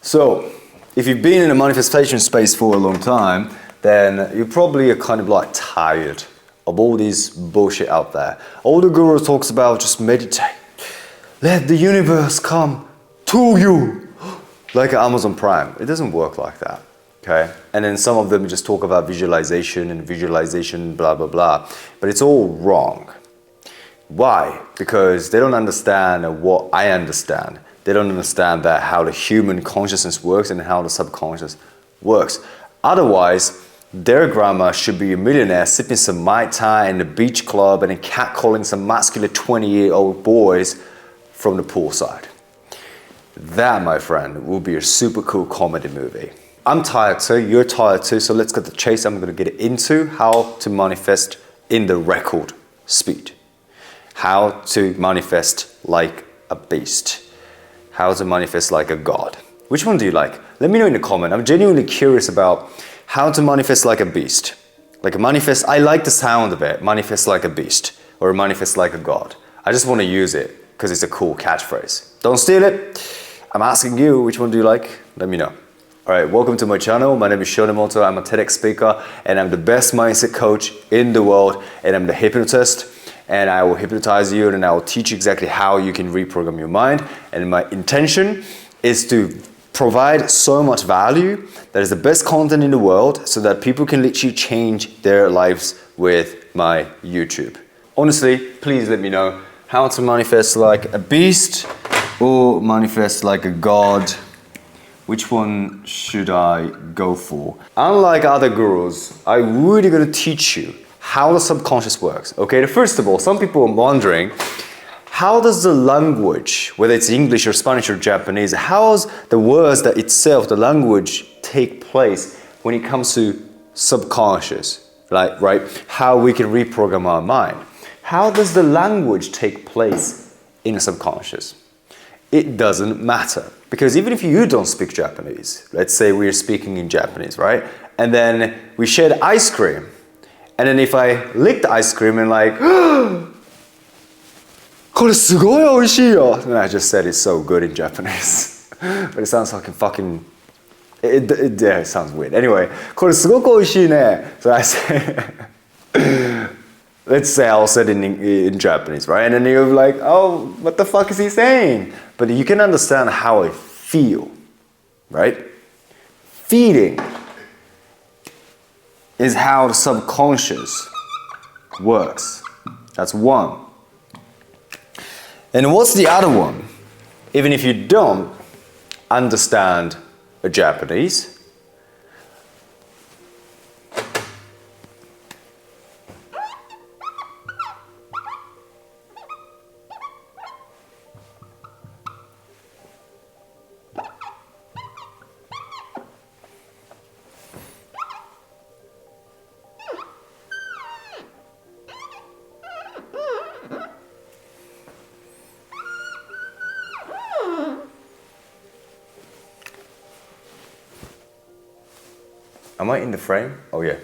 So, if you've been in a manifestation space for a long time, then you probably are kind of like tired of all this bullshit out there. All the guru talks about just meditate. Let the universe come to you. Like Amazon Prime. It doesn't work like that. Okay? And then some of them just talk about visualization and visualization, blah, blah, blah. But it's all wrong. Why? Because they don't understand what I understand. They don't understand that how the human consciousness works and how the subconscious works. Otherwise, their grandma should be a millionaire sipping some Mai Tai in the beach club and then catcalling some muscular 20-year-old boys from the poolside. That, my friend, will be a super cool comedy movie. I'm tired too, you're tired too, so let's get the chase. I'm going to get into how to manifest in the record speed. How to manifest like a beast. How to manifest like a god. Which one do you like? Let me know in the comment. I'm genuinely curious about how to manifest like a beast. Like a manifest, I like the sound of it, manifest like a beast, or manifest like a god. I just want to use it because it's a cool catchphrase. Don't steal it. I'm asking you, which one do you like? Let me know. All right, welcome to my channel. My name is Nemoto. I'm a TEDx speaker and I'm the best mindset coach in the world, and I'm the hypnotist, and I will hypnotize you and I will teach you exactly how you can reprogram your mind. And my intention is to provide so much value that is the best content in the world so that people can literally change their lives with my YouTube. Honestly, please let me know how to manifest like a beast or manifest like a god. Which one should I go for? Unlike other gurus, I'm really going to teach you how the subconscious works. Okay, first of all, some people are wondering, how does the language, whether it's English or Spanish or Japanese, how does the words that itself, the language, take place when it comes to subconscious, like, right? How we can reprogram our mind. How does the language take place in the subconscious? It doesn't matter. Because even if you don't speak Japanese, let's say we're speaking in Japanese, right? And then we shared ice cream. And then if I lick the ice cream and like, これすごい美味しいよ. And I just said it's so good in Japanese. But it sounds like fucking, yeah, it sounds weird. Anyway, これすごく美味しいね. So I say, let's say I'll say it in Japanese, right? And then you're like, oh, what the fuck is he saying? But you can understand how I feel, right? Feeling is how the subconscious works. That's one. And what's the other one? Even if you don't understand a Japanese, am I in the frame? Oh yeah.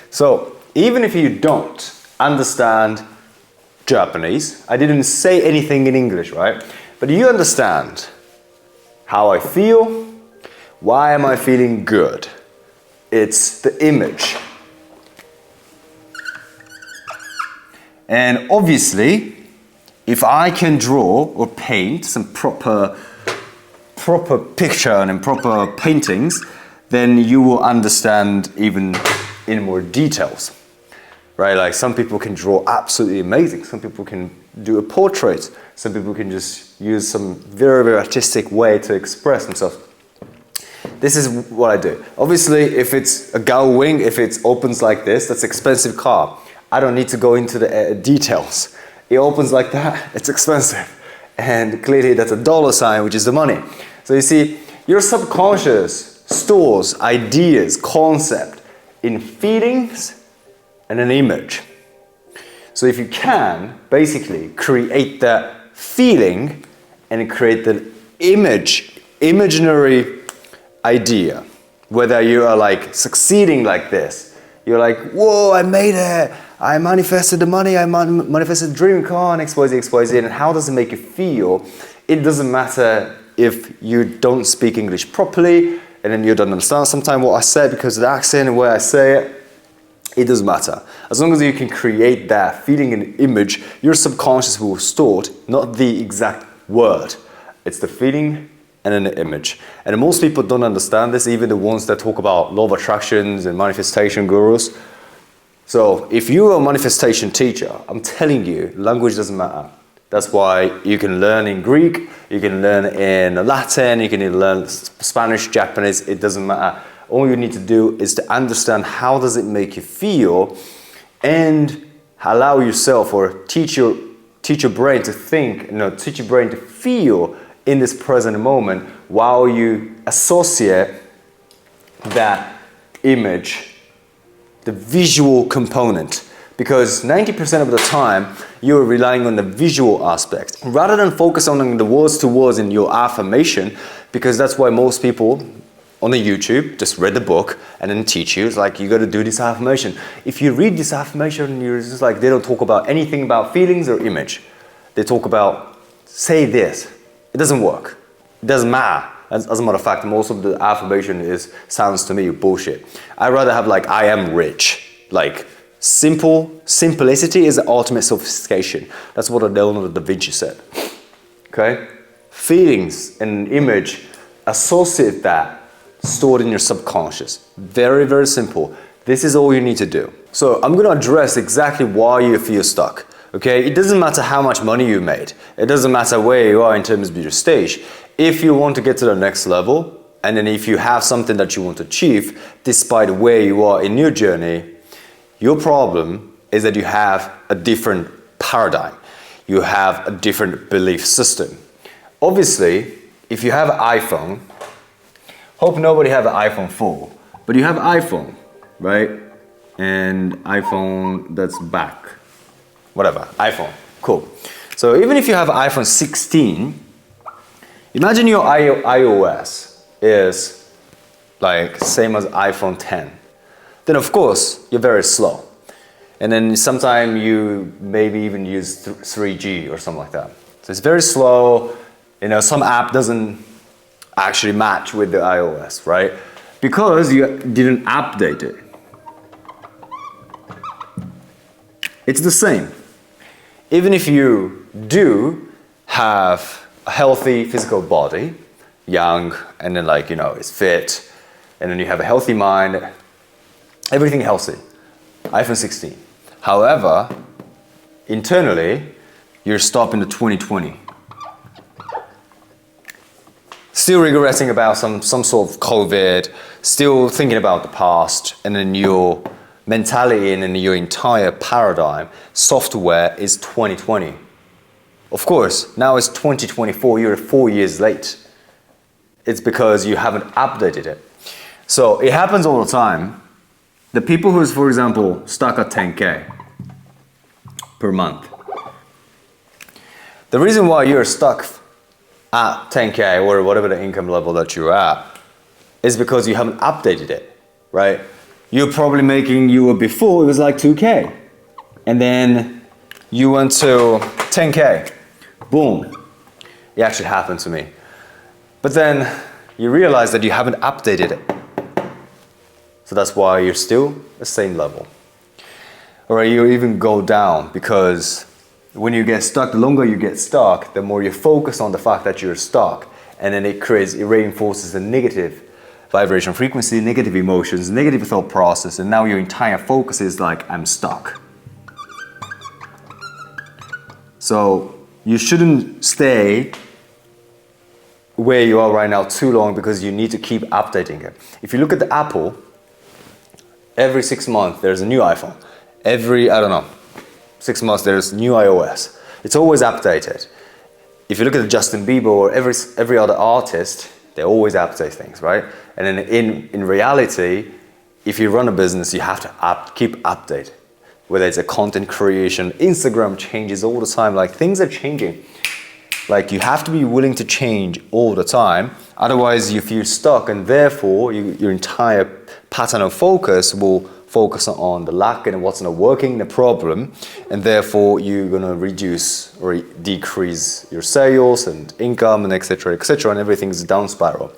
So, even if you don't understand Japanese, I didn't say anything in English, right? But you understand how I feel, why am I feeling good? It's the image. And obviously, if I can draw or paint some proper picture and proper paintings, then you will understand even in more details, right? Like some people can draw absolutely amazing. Some people can do a portrait. Some people can just use some very, very artistic way to express themselves. This is what I do. Obviously, if it's a gull wing, if it opens like this, that's an expensive car. I don't need to go into the details. It opens like that, it's expensive. And clearly that's a dollar sign, which is the money. So you see, your subconscious stores ideas, concept in feelings and an image. So if you can basically create that feeling and create the imaginary idea, whether you are like succeeding like this, you're like, whoa, I made it, I manifested the money, I manifested the dream car, and XYZ, and how does it make you feel? It doesn't matter if you don't speak English properly and then you don't understand sometimes what I say because of the accent and where I say it. It doesn't matter. As long as you can create that feeling and image, your subconscious will store it, not the exact word. It's the feeling and then the image. And most people don't understand this, even the ones that talk about law of attractions and manifestation gurus. So if you're a manifestation teacher, I'm telling you, language doesn't matter. That's why you can learn in Greek, you can learn in Latin, you can learn Spanish, Japanese, it doesn't matter. All you need to do is to understand how does it make you feel and allow yourself or teach your brain to think, teach your brain to feel in this present moment while you associate that image, the visual component. Because 90% of the time, you're relying on the visual aspect. Rather than focus on the words to words in your affirmation, because that's why most people on the YouTube just read the book and then teach you. It's like, you got to do this affirmation. If you read this affirmation, you're just like, they don't talk about anything about feelings or image. They talk about, say this. It doesn't work. It doesn't matter. As a matter of fact, most of the affirmation sounds to me bullshit. I'd rather have like, I am rich. Like, simplicity is the ultimate sophistication. That's what Leonardo da Vinci said. Okay? Feelings and image, associate that, stored in your subconscious. Very, very simple. This is all you need to do. So I'm going to address exactly why you feel stuck. Okay? It doesn't matter how much money you made. It doesn't matter where you are in terms of your stage. If you want to get to the next level, and then if you have something that you want to achieve, despite where you are in your journey, your problem is that you have a different paradigm. You have a different belief system. Obviously, if you have an iPhone, hope nobody have an iPhone 4, but you have an iPhone, right? And iPhone that's back, whatever, iPhone, cool. So even if you have an iPhone 16, imagine your iOS is like same as iPhone 10. Then of course, you're very slow. And then sometime you maybe even use 3G or something like that. So it's very slow, some app doesn't actually match with the iOS, right? Because you didn't update it. It's the same. Even if you do have a healthy physical body, young, and then it's fit, and then you have a healthy mind, everything healthy, iPhone 16. However, internally, you're stuck in the 2020. Still regretting about some sort of COVID, still thinking about the past, and then your mentality and then your entire paradigm, software is 2020. Of course, now it's 2024, you're 4 years late. It's because you haven't updated it. So it happens all the time. The people who's, for example, stuck at 10K per month. The reason why you're stuck at 10K or whatever the income level that you're at is because you haven't updated it, right? You're probably making, you were before, it was like 2K. And then you went to 10K. Boom. It actually happened to me. But then you realize that you haven't updated it. So that's why you're still the same level. Or you even go down because when you get stuck, the longer you get stuck, the more you focus on the fact that you're stuck. And then it reinforces the negative vibration frequency, negative emotions, negative thought process, and now your entire focus is like, I'm stuck. So you shouldn't stay where you are right now too long because you need to keep updating it. If you look at the Apple, every 6 months there's a new iPhone. Every, 6 months there's new iOS. It's always updated. If you look at Justin Bieber or every other artist, they always update things, right? And then in reality, if you run a business, you have to keep update. Whether it's a content creation, Instagram changes all the time, like things are changing. Like you have to be willing to change all the time, otherwise you feel stuck and therefore your entire pattern of focus will focus on the lack and what's not working, the problem, and therefore you're going to reduce or decrease your sales and income and etc., and everything's down spiral.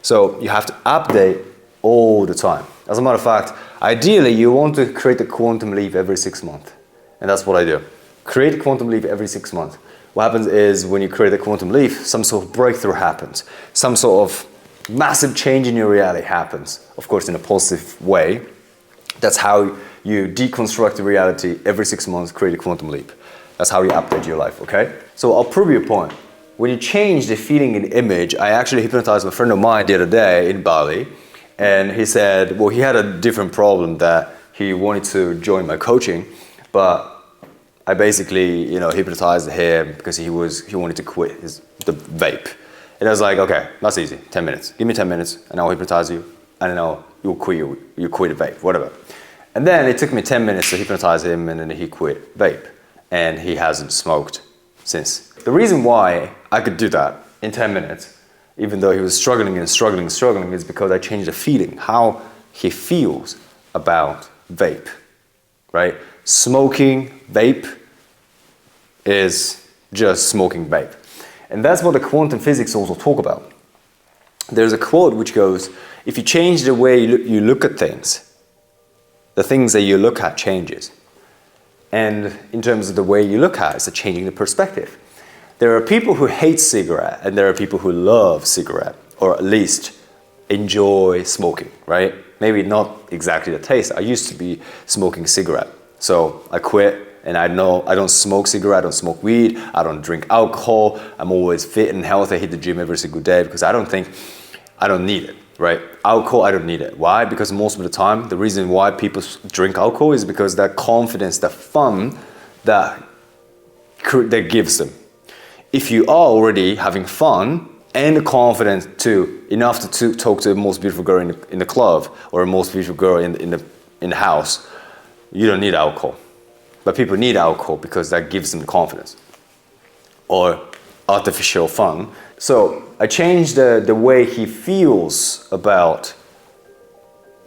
So you have to update all the time. As a matter of fact, ideally you want to create a quantum leap every 6 months, and that's what I do. Create a quantum leap every 6 months. What happens is when you create a quantum leap, some sort of breakthrough happens, some sort of massive change in your reality happens, of course in a positive way. That's how you deconstruct the reality every 6 months, create a quantum leap. That's how you update your life, okay? So I'll prove your point. When you change the feeling and image, I actually hypnotized a friend of mine the other day in Bali, and he said, well, he had a different problem that he wanted to join my coaching, but I basically, hypnotized him because he wanted to quit the vape. And I was like, okay, that's easy, 10 minutes. Give me 10 minutes and I'll hypnotize you, and then you'll quit a vape, whatever. And then it took me 10 minutes to hypnotize him, and then he quit vape. And he hasn't smoked since. The reason why I could do that in 10 minutes, even though he was struggling, is because I changed the feeling, how he feels about vape, right? Smoking vape is just smoking vape. And that's what the quantum physics also talk about. There's a quote which goes, if you change the way you look at things, the things that you look at changes. And in terms of the way you look at it, it's changing the perspective. There are people who hate cigarette, and there are people who love cigarette, or at least enjoy smoking, right? Maybe not exactly the taste. I used to be smoking cigarette. So I quit, and I know I don't smoke cigarette, I don't smoke weed, I don't drink alcohol. I'm always fit and healthy. I hit the gym every single day because I don't need it, right? Alcohol, I don't need it. Why? Because most of the time, the reason why people drink alcohol is because that confidence, that fun that gives them. If you are already having fun and confident enough to talk to the most beautiful girl in the club or the most beautiful girl in the house, you don't need alcohol. But people need alcohol because that gives them confidence or artificial fun. So I changed the way he feels about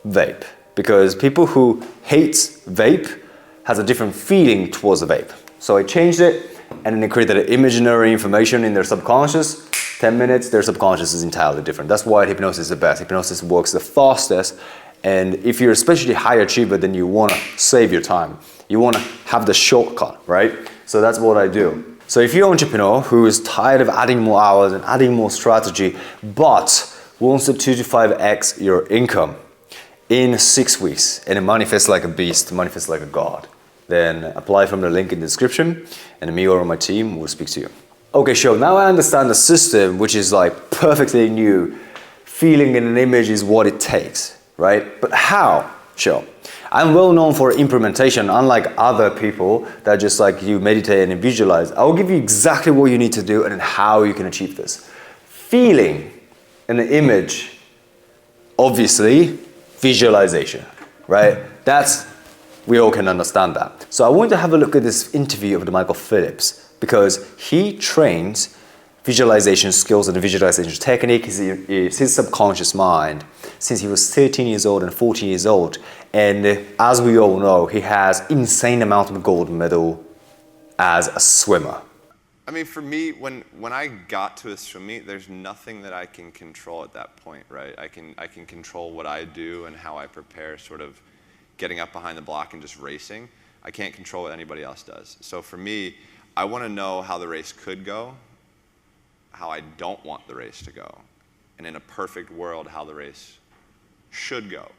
vape, because people who hate vape has a different feeling towards the vape. So I changed it, and then they created an imaginary information in their subconscious. 10 minutes, their subconscious is entirely different. That's why hypnosis is the best. Hypnosis works the fastest. And if you're especially high achiever, then you want to save your time. You want to have the shortcut, right? So that's what I do. So if you're an entrepreneur who is tired of adding more hours and adding more strategy, but wants to 2 to 5x your income in 6 weeks, and it manifests like a beast, manifests like a god, then apply from the link in the description, and me or my team will speak to you. Okay, sure, now I understand the system, which is like perfectly new. Feeling in an image is what it takes, right? But how? Sure. I'm well known for implementation, unlike other people that just like you meditate and visualize. I will give you exactly what you need to do and then how you can achieve this. Feeling in an image, obviously, visualization, right? We all can understand that. So I want to have a look at this interview of Michael Phillips, because he trains visualization skills and visualization technique is his subconscious mind since he was 13 years old and 14 years old. And as we all know, he has insane amount of gold medal as a swimmer. I mean, for me, when I got to a swim meet, there's nothing that I can control at that point, right? I can control what I do and how I prepare, sort of getting up behind the block and just racing. I can't control what anybody else does. So for me, I want to know how the race could go, how I don't want the race to go, and in a perfect world, how the race should go.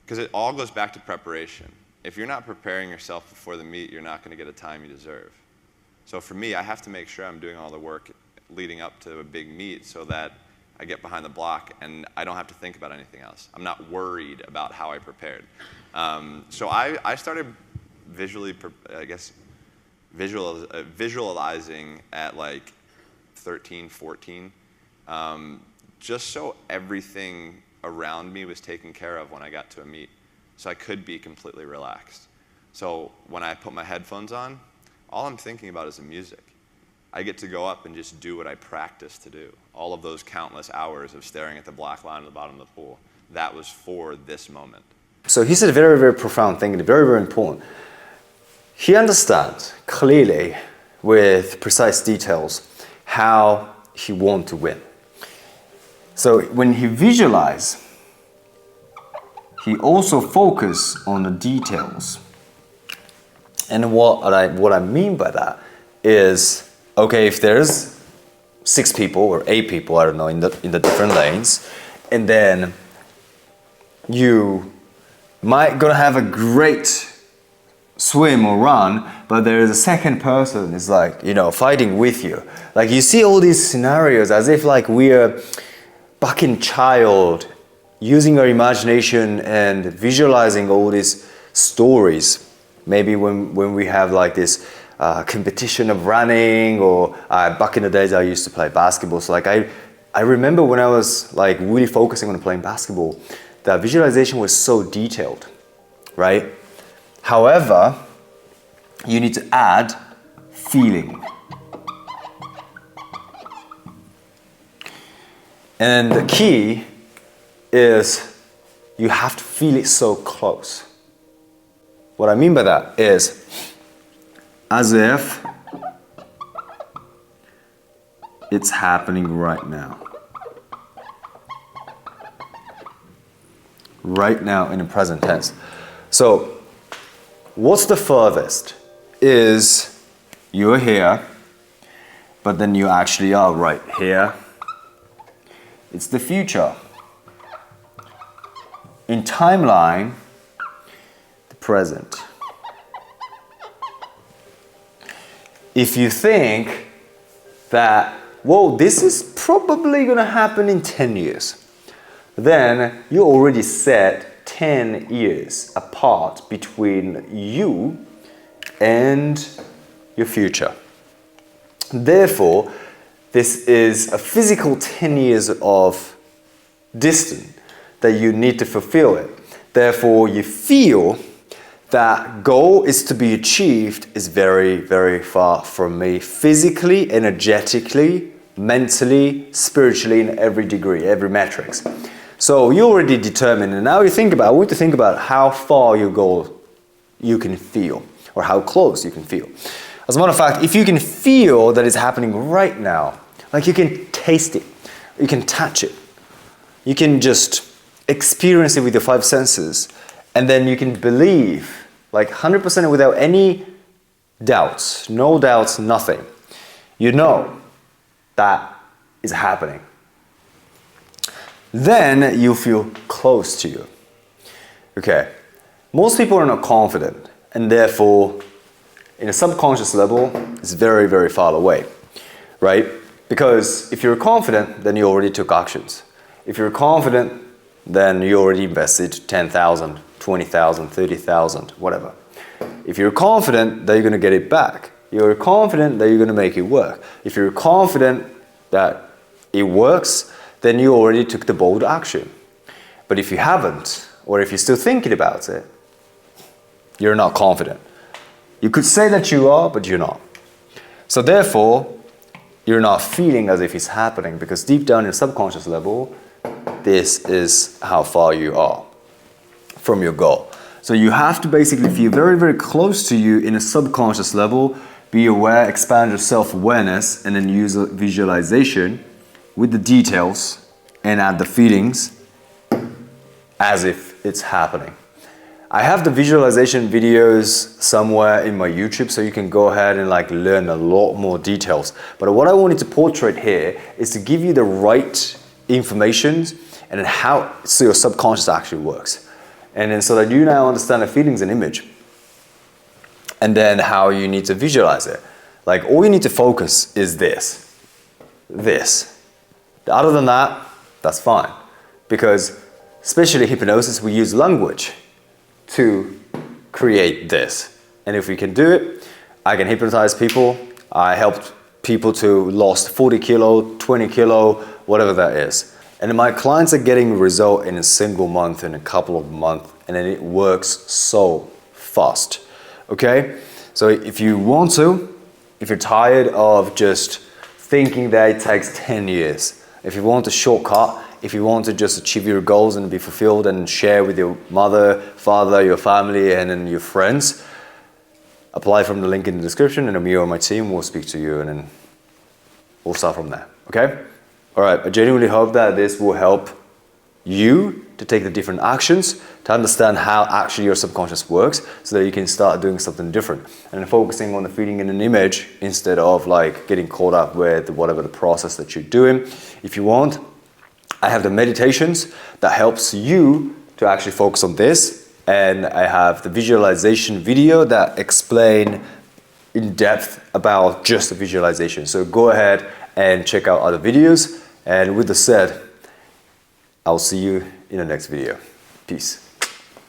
Because it all goes back to preparation. If you're not preparing yourself before the meet, you're not going to get a time you deserve. So for me, I have to make sure I'm doing all the work leading up to a big meet so that I get behind the block and I don't have to think about anything else. I'm not worried about how I prepared. So I started visualizing at like 13, 14, just so everything around me was taken care of when I got to a meet, so I could be completely relaxed. So when I put my headphones on, all I'm thinking about is the music. I get to go up and just do what I practice to do. All of those countless hours of staring at the black line at the bottom of the pool, that was for this moment. So he said a very, very profound thing, and very, very important. He understands clearly, with precise details, how he wants to win. So when he visualizes, he also focuses on the details. And what I mean by that is, okay, if there's 6 people or 8 people, I don't know, in the different lanes, and then you might gonna have a great swim or run, but there is a second person is like, fighting with you. Like you see all these scenarios as if like we're back in child, using our imagination and visualizing all these stories. Maybe when we have like this competition of running, or back in the days I used to play basketball. So like I remember when I was like really focusing on playing basketball, the visualization was so detailed, right? However, you need to add feeling. And the key is you have to feel it so close. What I mean by that is as if it's happening right now. Right now in the present tense. So what's the furthest is you're here, but then you actually are right here. It's the future. In timeline, the present. If you think that, whoa, this is probably going to happen in 10 years, then you already set 10 years apart between you and your future. Therefore, this is a physical 10 years of distance that you need to fulfill it. Therefore, you feel that goal is to be achieved is very, very far from me, physically, energetically, mentally, spiritually, in every degree, every metrics. So you already determined, and now I want you to think about how far your goal you can feel, or how close you can feel. As a matter of fact, if you can feel that it's happening right now, like you can taste it, you can touch it, you can just experience it with your 5 senses, and then you can believe, like 100% without any doubts, no doubts, nothing. You know that is happening. Then you feel close to you. Okay, most people are not confident, and therefore, in a subconscious level, it's very, very far away, right? Because if you're confident, then you already took actions. If you're confident, then you already invested 10,000, 20,000, 30,000, whatever. If you're confident that you're going to get it back, you're confident that you're going to make it work. If you're confident that it works, then you already took the bold action. But if you haven't, or if you're still thinking about it, you're not confident. You could say that you are, but you're not. So therefore, you're not feeling as if it's happening, because deep down in the subconscious level, this is how far you are from your goal. So you have to basically feel very, very close to you in a subconscious level, be aware, expand your self-awareness, and then use a visualization with the details and add the feelings as if it's happening. I have the visualization videos somewhere in my YouTube, so you can go ahead and like learn a lot more details. But what I wanted to portray here is to give you the right information and then how so your subconscious actually works. And then so that you now understand the feelings and image. And then how you need to visualize it. Like all you need to focus is this. Other than that, that's fine. Because especially hypnosis, we use language to create this. And if we can do it, I can hypnotize people. I helped people to lost 40 kilo, 20 kilo, whatever that is. And my clients are getting result in a single month, in a couple of months, and then it works so fast. Okay? So if you want to, if you're tired of just thinking that it takes 10 years, if you want a shortcut, if you want to just achieve your goals and be fulfilled and share with your mother, father, your family, and then your friends, apply from the link in the description, and me or my team will speak to you, and then we'll start from there, okay? All right, I genuinely hope that this will help you to take the different actions, to understand how actually your subconscious works, so that you can start doing something different and focusing on the feeding in an image instead of like getting caught up with whatever the process that you're doing. If you want, I have the meditations that helps you to actually focus on this, and I have the visualization video that explain in depth about just the visualization. So go ahead and check out other videos, and with that said, I'll see you in the next video. Peace.